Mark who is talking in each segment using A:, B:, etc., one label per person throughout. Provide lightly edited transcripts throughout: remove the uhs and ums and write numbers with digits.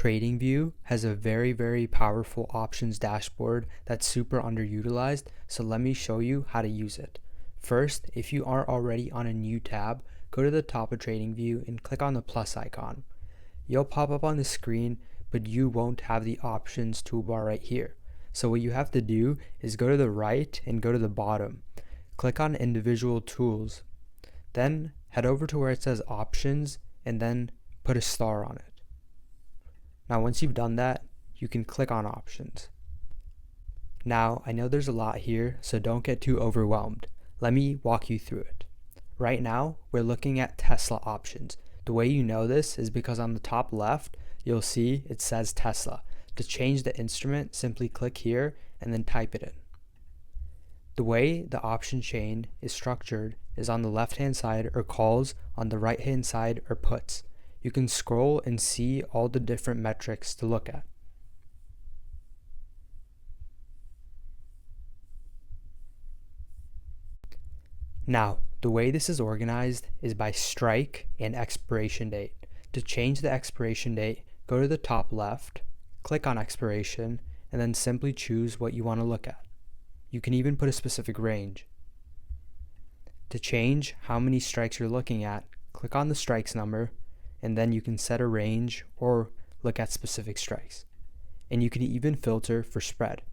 A: TradingView has a very powerful options dashboard that's super underutilized, so let me show you how to use it. First, if you are already on a new tab, go to the top of TradingView and click on the plus icon. You'll pop up on the screen, but you won't have the options toolbar right here. So what you have to do is go to the right and go to the bottom. Click on individual tools. Then head over to where it says options and then put a star on it. Now once you've done that, you can click on options. Now I know there's a lot here, so don't get too overwhelmed. Let me walk you through it. Right now, we're looking at Tesla options. The way you know this is because on the top left, you'll see it says Tesla. To change the instrument, simply click here and then type it in. The way the option chain is structured is on the left-hand side are calls, on the right-hand side are puts. You can scroll and see all the different metrics to look at. Now, the way this is organized is by strike and expiration date. To change the expiration date, go to the top left, click on expiration, and then simply choose what you want to look at. You can even put a specific range. To change how many strikes you're looking at, click on the strikes number, and then you can set a range or look at specific strikes. And you can even filter for spread.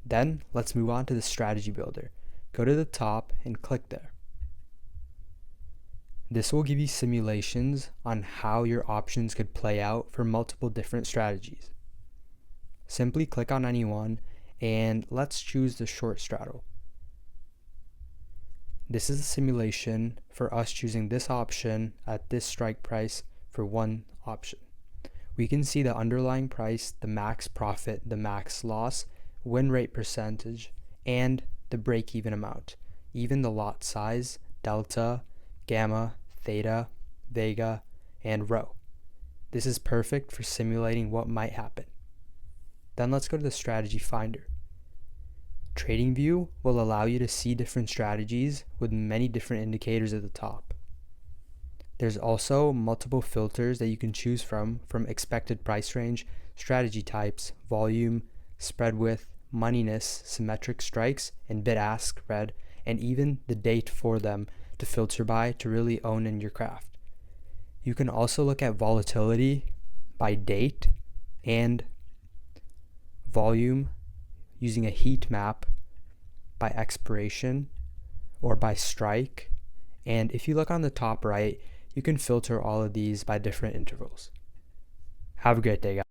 A: Then let's move on to the strategy builder. Go to the top and click there. This will give you simulations on how your options could play out for multiple different strategies. Simply click on any one and let's choose the short straddle. This is a simulation for us choosing this option at this strike price for one option. We can see the underlying price, the max profit, the max loss, win rate percentage, and the break-even amount, even the lot size, delta, gamma, theta, vega, and rho. This is perfect for simulating what might happen. Then let's go to the strategy finder. TradingView will allow you to see different strategies with many different indicators at the top. There's also multiple filters that you can choose from expected price range, strategy types, volume, spread width, moneyness, symmetric strikes, and bid-ask spread, and even the date for them to filter by to really own in your craft. You can also look at volatility by date and volume using a heat map by expiration or by strike. And if you look on the top right, you can filter all of these by different intervals. Have a great day, guys.